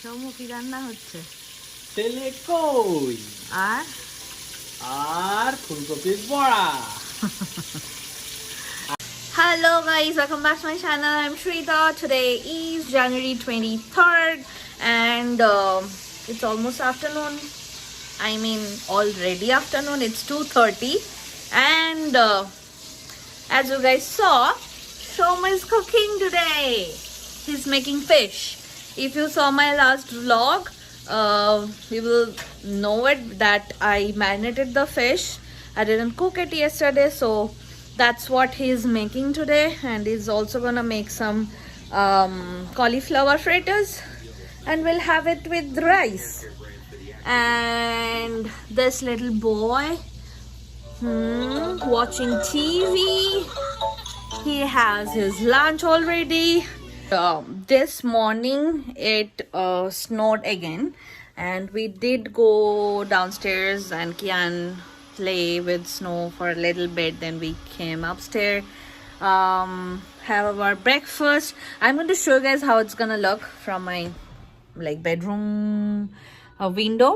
সৌম্য কি রান্না হচ্ছে? তেলে কই আর আর ফুলকপির বড়া। Hello guys, welcome back to my channel. I'm Shrita. Today is January 23rd and it's almost afternoon. I mean already afternoon. It's 2:30 and as you guys saw, Shoma is cooking today. He's making fish. If you saw my last vlog, you will know it that I marinated the fish. I didn't cook it yesterday, so that's what he's making today. And he's also gonna make some cauliflower fritters, and we'll have it with rice. And this little boy watching TV. He has his lunch already. This morning it snowed again, and we did go downstairs and Kian play with snow for a little bit. Then we came upstairs, have our breakfast. I'm going to show you guys how it's gonna look from my bedroom window.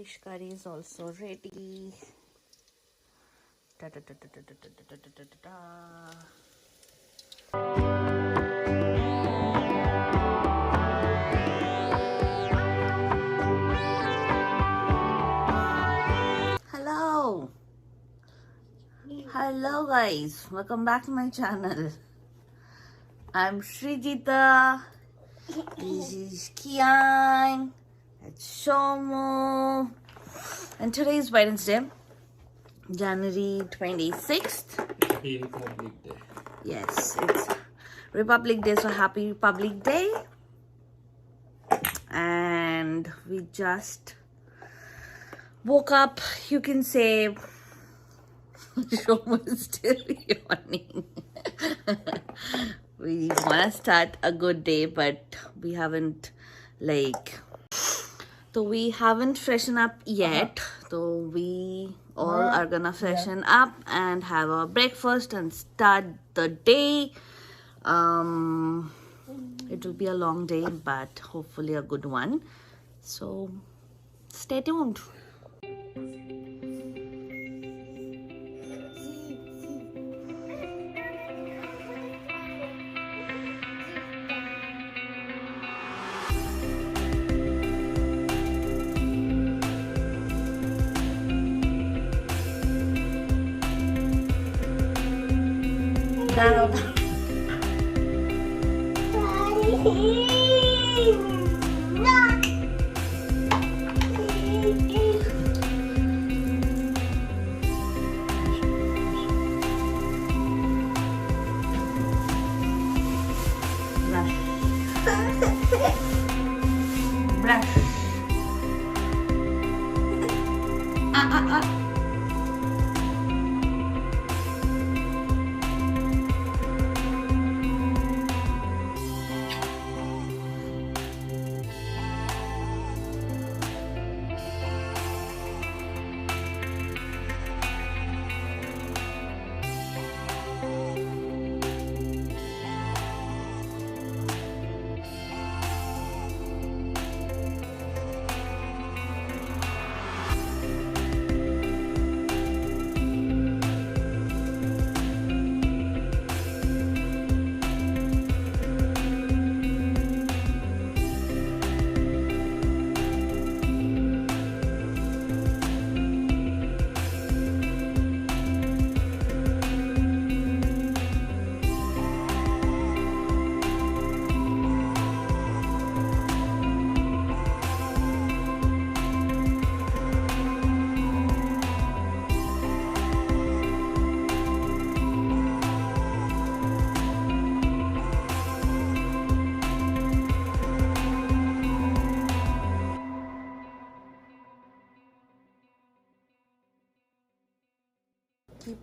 Fish curry is also ready. Da, da, da, da, da, da, da, da, da, da, da. Hello. Hello guys, welcome back to my channel. I'm Srijita. This is Kian. It's Shomo. And today is Wednesday, January 26th. Republic Day. Yes, it's Republic Day, so happy Republic Day. And we just woke up, you can say. Shomo is still yawning. We want to start a good day, but we haven't so we haven't freshened up yet. So we all are gonna freshen up and have our breakfast and start the day. It will be a long day, but hopefully a good one. So stay tuned. Brush.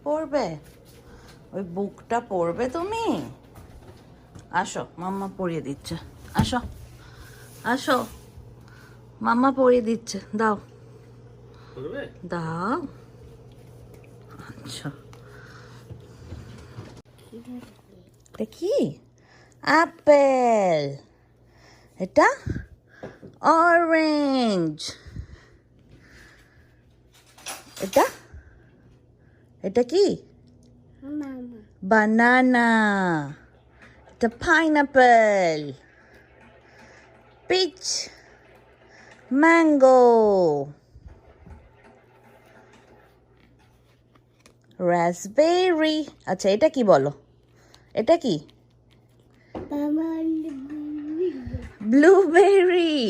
পড়বে? ওই বুকটা পড়বে তুমি? আসো, মাম্মা পড়িয়ে দিচ্ছে। আসো আসো, মাম্মা পড়িয়ে দিচ্ছে। দাও করবে? দাও। আচ্ছা, এটা কি? আপেল। এটা অরেঞ্জ। এটা এটা কি? বানানা। এটা পাইনাপেল। পিচ। ম্যাঙ্গো। রাসবেরি। আচ্ছা, এটা কি বলো? এটা কি? ব্লুবেরি।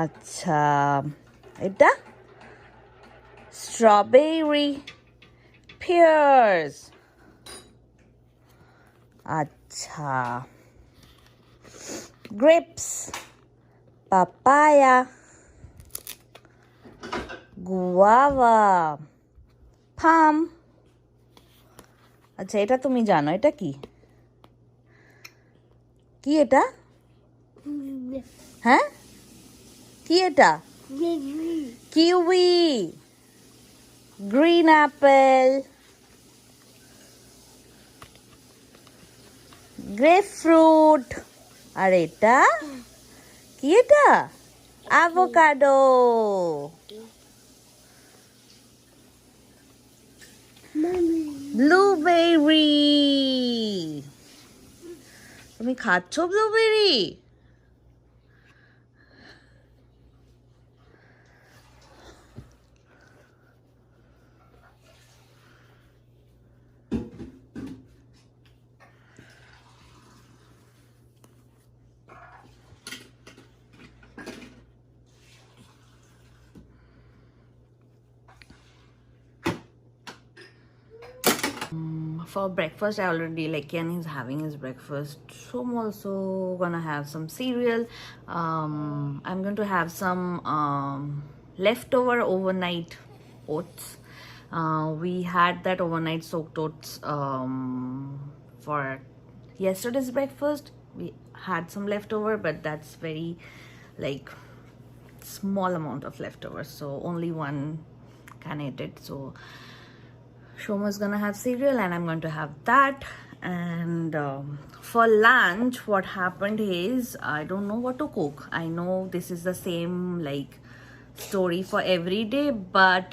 আচ্ছা, এটা স্ট্রবেরি। পিয়ার্স। আচ্ছা, গ্রেপস। পাপায়া। গুয়াভা। পাম। আচ্ছা, এটা তুমি জানো, এটা কি? কি এটা? হ্যাঁ, কি এটা? কিউই। Green Apple. গ্রেপফ্রুট। আর এটা কি? এটা অ্যাভোকাডো। ব্লুবেরি। তুমি খাচ্ছ blueberry? For breakfast, I already like Ken is having his breakfast. So I'm also gonna have some cereal. I'm going to have some leftover overnight oats. We had that overnight soaked oats for yesterday's breakfast. We had some leftover, but that's very like small amount of leftovers, so only one can eat it. So Shoma's gonna have cereal and I'm going to have that. And for lunch, what happened is I don't know what to cook. I know this is the same like story for every day, but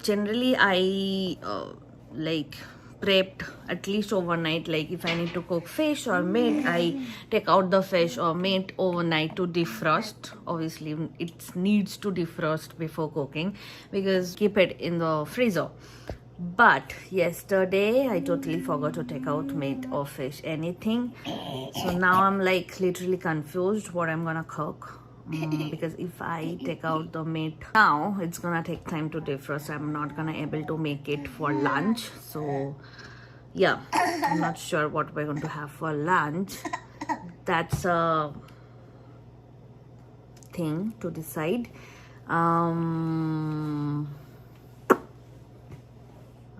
generally I like prepped at least overnight. Like if I need to cook fish or meat, I take out the fish or meat overnight to defrost. Obviously it needs to defrost before cooking because keep it in the freezer. But yesterday I totally forgot to take out meat or fish, anything. So now I'm like literally confused what I'm gonna cook. Because if I take out the meat now, it's gonna take time to defrost. I'm not gonna able to make it for lunch. So yeah, I'm not sure what we're going to have for lunch. That's a thing to decide.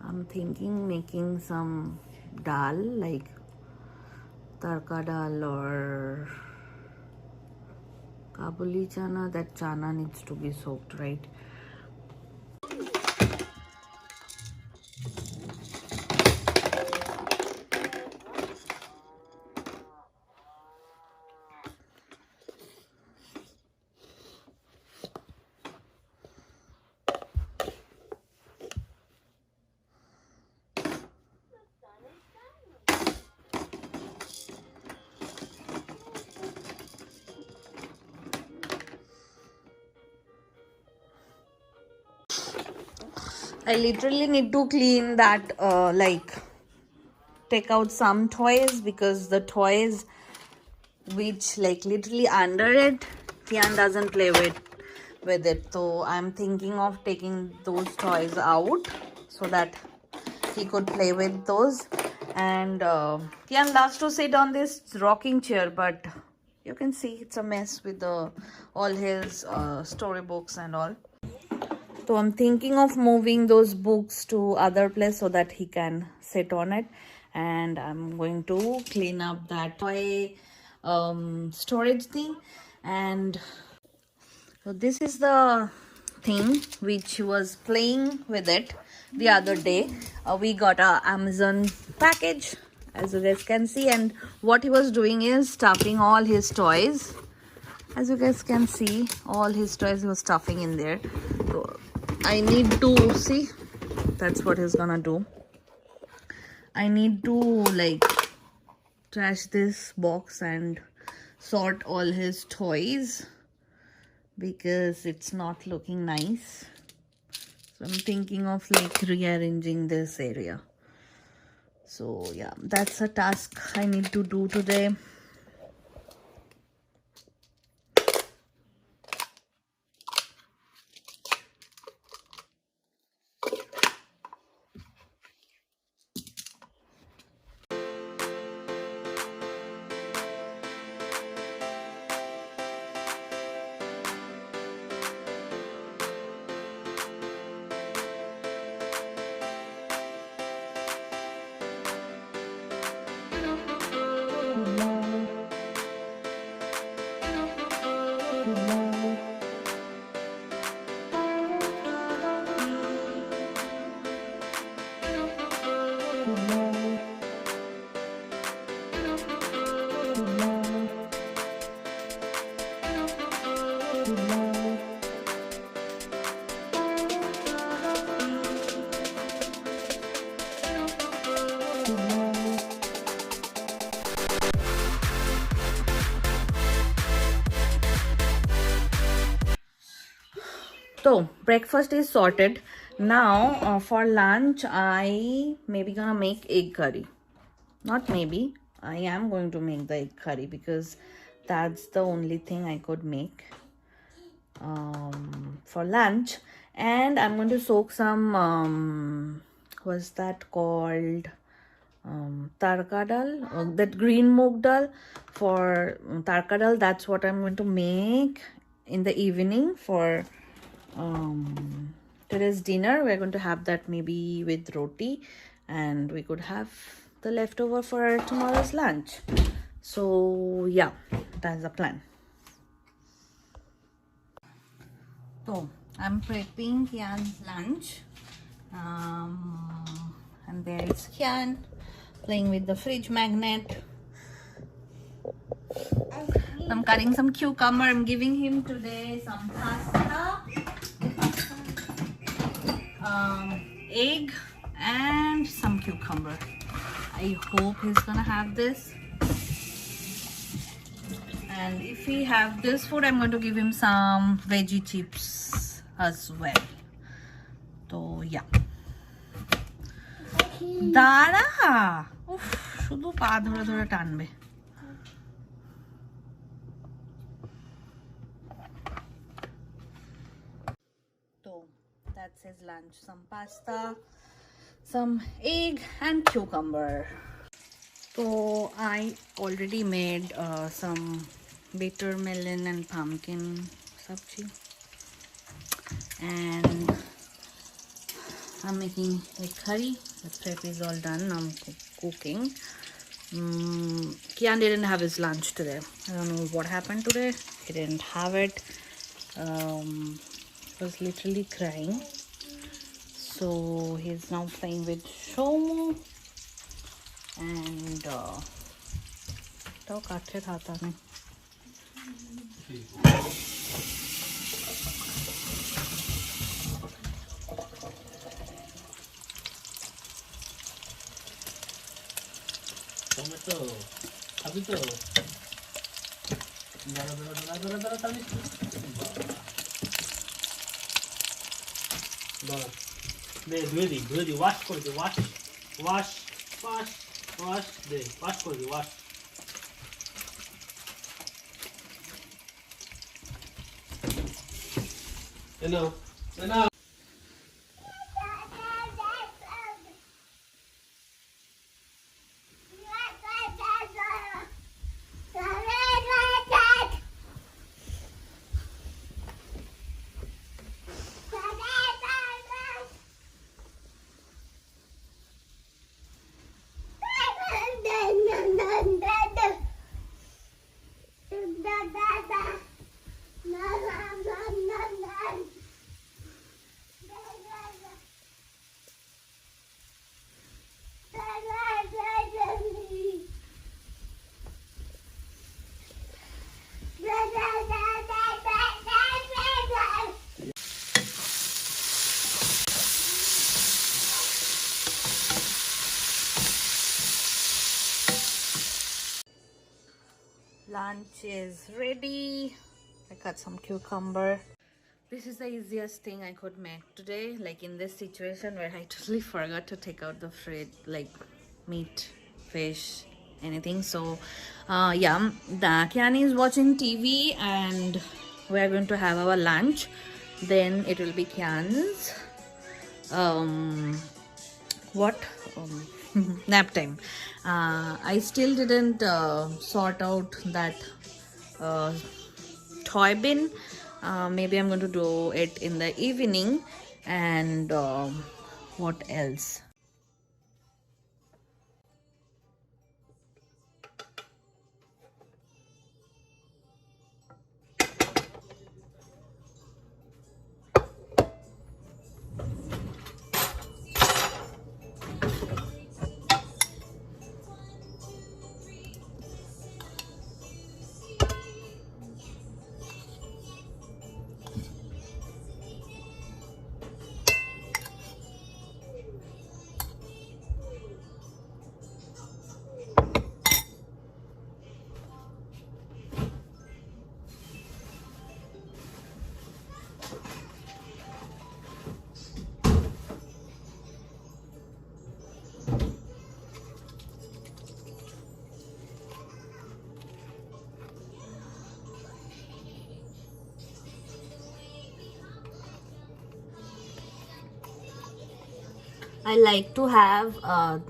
I'm thinking making some dal, like tarka dal or kabuli chana. That chana needs to be soaked, right? I literally need to clean that, like take out some toys, because the toys which like literally under it, Tian doesn't play with it. So I'm thinking of taking those toys out so that he could play with those. And Tian loves to sit on this rocking chair, but you can see it's a mess with all his storybooks and all. So I'm thinking of moving those books to other place so that he can sit on it. And I'm going to clean up that toy storage thing. And so this is the thing which he was playing with it the other day. We got a Amazon package, as you guys can see, and what he was doing is stuffing all his toys. As you guys can see, all his toys he was stuffing in there. So I need to see, that's what he's gonna do. I need to like trash this box and sort all his toys because it's not looking nice. So I'm thinking of like rearranging this area. So yeah, that's a task I need to do today. So breakfast is sorted. Now for lunch I maybe gonna make egg curry. Not maybe, I am going to make the egg curry because that's the only thing I could make for lunch. And I'm going to soak some what's that called, tarka dal, that green moog dal for tarka dal. That's what I'm going to make in the evening for today's dinner. We're going to have that maybe with roti, and we could have the leftover for tomorrow's lunch. So yeah, that's the plan. So I'm prepping Kian's lunch, and there is Kian playing with the fridge magnet. I'm cutting some cucumber. I'm giving him today some pasta, egg, and some cucumber. I hope he's gonna have this. And if he have this food, I'm going to give him some veggie chips as well. So yeah. Dara! Uff, shudhu pa dhore dhore tanbe. So that's his lunch. Some pasta, some egg and cucumber. So I already made some bitter melon and pumpkin sabji, and I'm making a curry. The prep is all done. I'm cooking. Kian didn't have his lunch today. I don't know what happened today. He didn't have it. He was literally crying. So he's now playing with Sahm. And तो काटे खाता नहीं. Tomato अभी तो दरा दरा दरा दरा दरा ताली दरा दे धुए दी वाश कर दे वाश दे वाश कर दे wash enough Lunch is ready. I cut some cucumber. This is the easiest thing I could make today, like in this situation where I totally forgot to take out the fridge, like meat, fish, anything. So yeah, the Kiani is watching TV and we are going to have our lunch. Then it will be Kian's what nap time. I still didn't sort out that toy bin. Maybe I'm going to do it in the evening. And what else? I like to have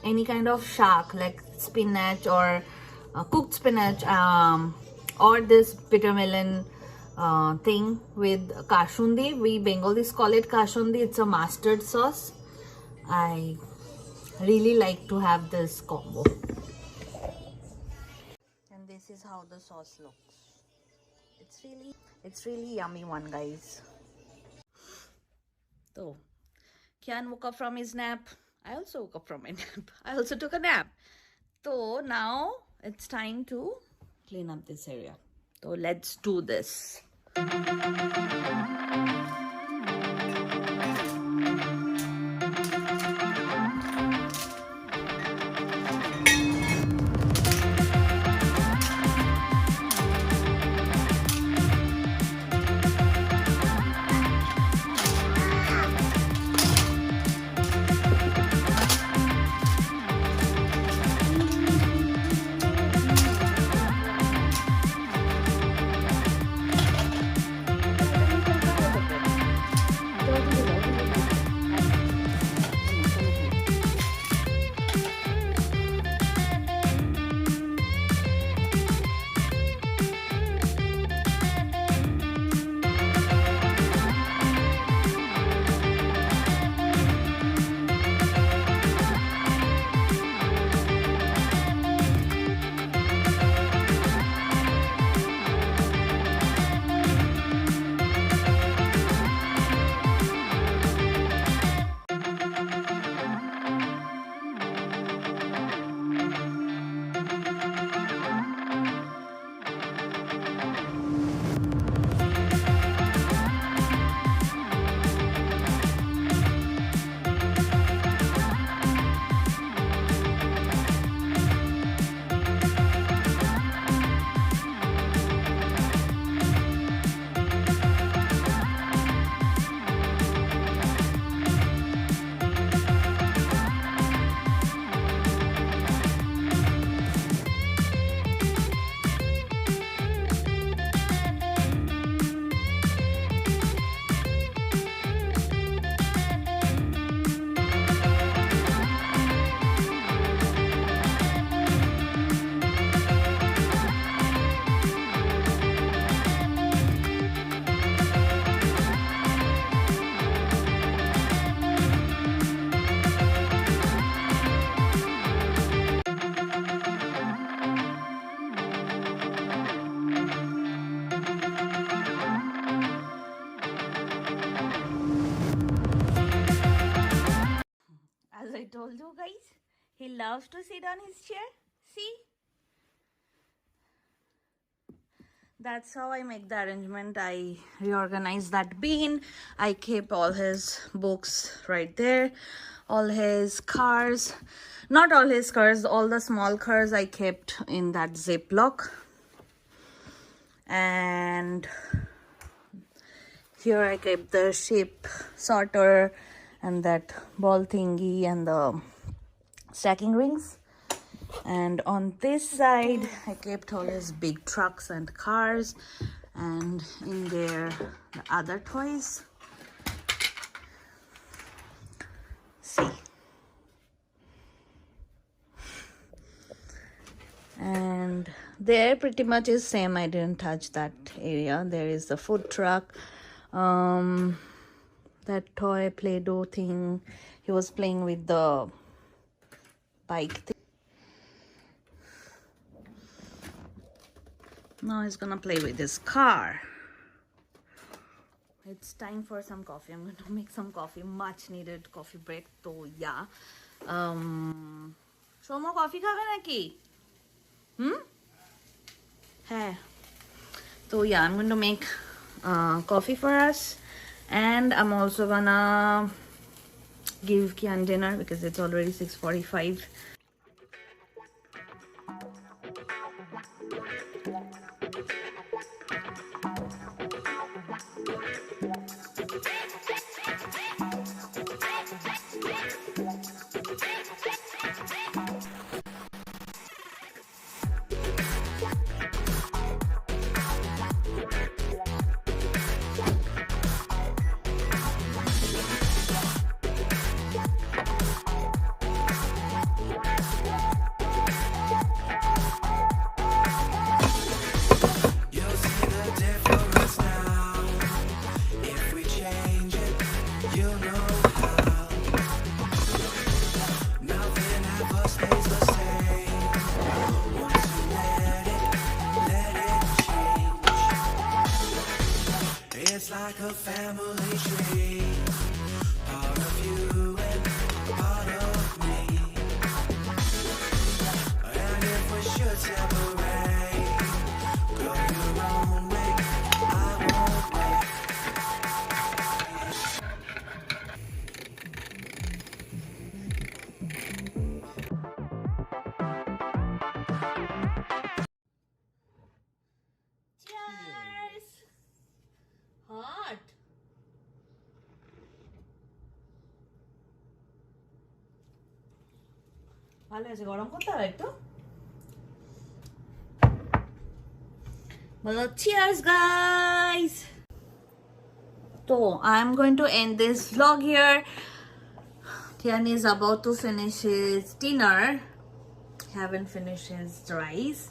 any kind of shark like spinach or cooked spinach or this bitter melon thing with kashundi. We Bengalis call it kashundi. It's a mustard sauce. I really like to have this combo. And this is how the sauce looks. It's really yummy one, guys. So Kian woke up from his nap. I also woke up from my nap. I also took a nap. So now it's time to clean up this area. So let's do this. Told you guys, he loves to sit on his chair. See, that's how I make the arrangement. I reorganize that bin. I keep all his books right there, all his cars, not all his cars, all the small cars I kept in that ziploc. And here I kept the shape sorter and that ball thingy and the stacking rings. And on this side I kept all his big trucks and cars, and in there the other toys. See. And there pretty much is same. I didn't touch that area. There is the food truck, that toy play-doh thing. He was playing with the bike thing. Now he's gonna play with his car. It's time for some coffee. I'm going to make some coffee, much needed coffee break. So yeah, Shomo coffee খাবে নাকি? Hey. So yeah, I'm going to make coffee for us, and I'm also gonna give Kian dinner because it's already 6:45. It's like a family tree, part of you and part of me. And if we should separate, go your own way, I won't wait. Cheers! Hot. ভালো আছে, গরম করতে হবে একটু। বলো cheers guys. So I'm going to end this vlog here. Kian is about to finish his dinner. Haven't finished his rice,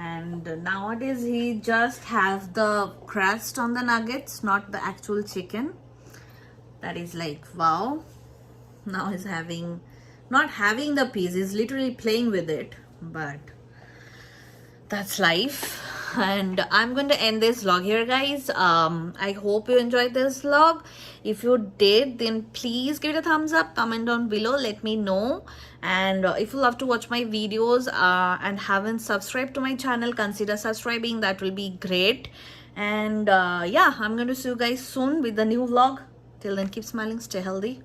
and nowadays he just has the crust on the nuggets, not the actual chicken. That is like wow. Now he's having, not having the piece, he's literally playing with it, but that's life. And I'm going to end this vlog here guys. I hope you enjoyed this vlog. If you did, then please give it a thumbs up, comment down below, let me know. And if you love to watch my videos and haven't subscribed to my channel, consider subscribing. That will be great. And yeah, I'm going to see you guys soon with the new vlog. Till then, keep smiling, stay healthy.